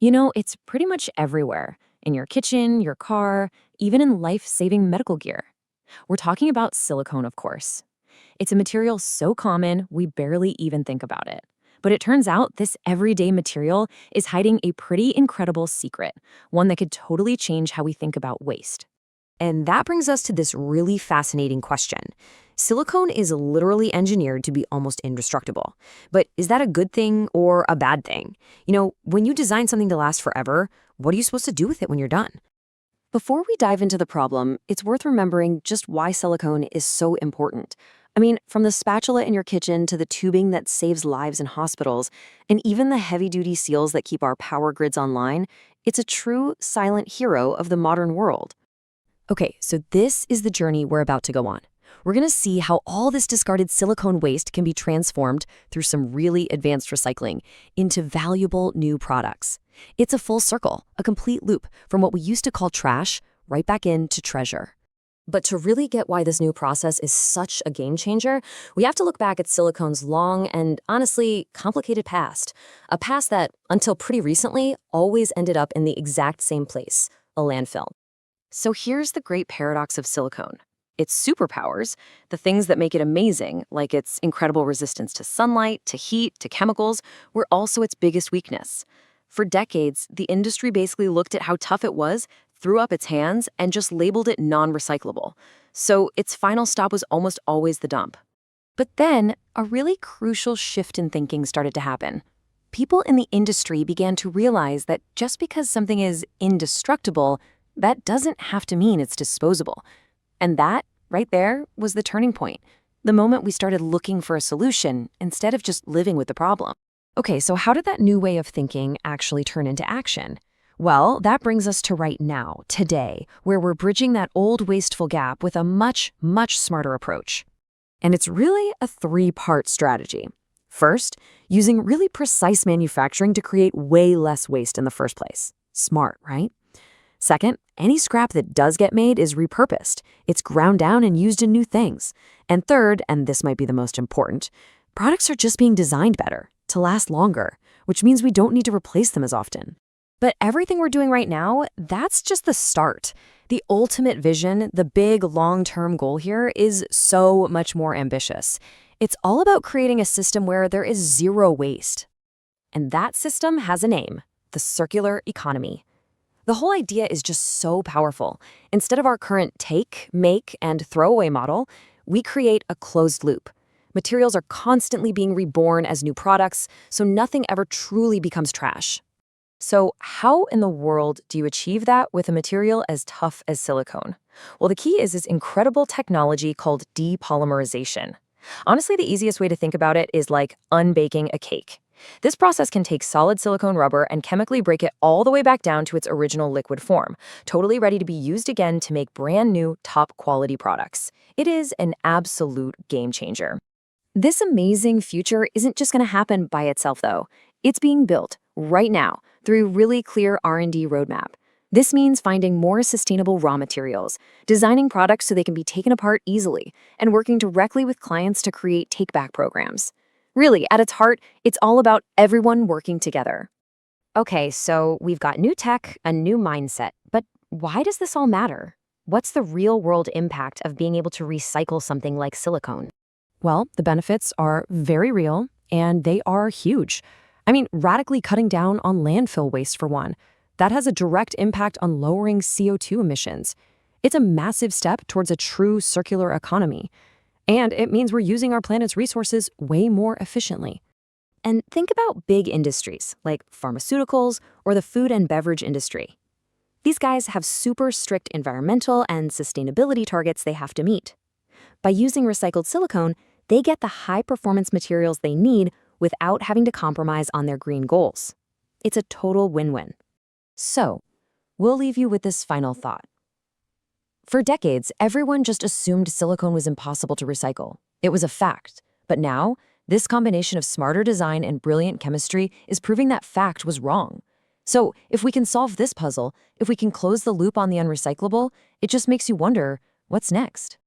It's pretty much everywhere in your kitchen, your car, even in life saving medical gear. We're talking about silicone, of course. It's a material so common, we barely even think about it. But it turns out this everyday material is hiding a pretty incredible secret, one that could totally change how we think about waste. And that brings us to this really fascinating question. Silicone is literally engineered to be almost indestructible. But is that a good thing or a bad thing? When you design something to last forever, what are you supposed to do with it when you're done? Before we dive into the problem, it's worth remembering just why silicone is so important. From the spatula in your kitchen to the tubing that saves lives in hospitals, and even the heavy-duty seals that keep our power grids online, it's a true silent hero of the modern world. Okay, so this is the journey we're about to go on. We're going to see how all this discarded silicone waste can be transformed through some really advanced recycling into valuable new products. It's a full circle, a complete loop from what we used to call trash right back into treasure. But to really get why this new process is such a game changer, we have to look back at silicone's long and honestly complicated past. A past that, until pretty recently, always ended up in the exact same place, a landfill. So here's the great paradox of silicone. Its superpowers, the things that make it amazing, like its incredible resistance to sunlight, to heat, to chemicals, were also its biggest weakness. For decades, the industry basically looked at how tough it was, threw up its hands, and just labeled it non-recyclable. So its final stop was almost always the dump. But then, a really crucial shift in thinking started to happen. People in the industry began to realize that just because something is indestructible, that doesn't have to mean it's disposable. And that, right there, was the turning point. The moment we started looking for a solution instead of just living with the problem. Okay, so how did that new way of thinking actually turn into action? Well, that brings us to right now, today, where we're bridging that old wasteful gap with a much, much smarter approach. And it's really a three-part strategy. First, using really precise manufacturing to create way less waste in the first place. Smart, right? Second, any scrap that does get made is repurposed. It's ground down and used in new things. And third, and this might be the most important, products are just being designed better, to last longer, which means we don't need to replace them as often. But everything we're doing right now, that's just the start. The ultimate vision, the big long-term goal here is so much more ambitious. It's all about creating a system where there is zero waste. And that system has a name, the circular economy. The whole idea is just so powerful. Instead of our current take, make, and throwaway model, we create a closed loop. Materials are constantly being reborn as new products, so nothing ever truly becomes trash. So how in the world do you achieve that with a material as tough as silicone? Well, the key is this incredible technology called depolymerization. Honestly, the easiest way to think about it is like unbaking a cake. This process can take solid silicone rubber and chemically break it all the way back down to its original liquid form, totally ready to be used again to make brand new, top-quality products. It is an absolute game changer. This amazing future isn't just going to happen by itself, though. It's being built right now through a really clear R&D roadmap. This means finding more sustainable raw materials, designing products so they can be taken apart easily, and working directly with clients to create take-back programs. Really, at its heart, it's all about everyone working together. Okay, so we've got new tech, a new mindset, but why does this all matter? What's the real-world impact of being able to recycle something like silicone? Well, the benefits are very real, and they are huge. Radically cutting down on landfill waste, for one. That has a direct impact on lowering CO2 emissions. It's a massive step towards a true circular economy. And it means we're using our planet's resources way more efficiently. And think about big industries like pharmaceuticals or the food and beverage industry. These guys have super strict environmental and sustainability targets they have to meet. By using recycled silicone, they get the high-performance materials they need without having to compromise on their green goals. It's a total win-win. So, we'll leave you with this final thought. For decades, everyone just assumed silicone was impossible to recycle. It was a fact. But now, this combination of smarter design and brilliant chemistry is proving that fact was wrong. So, if we can solve this puzzle, if we can close the loop on the unrecyclable, it just makes you wonder, what's next?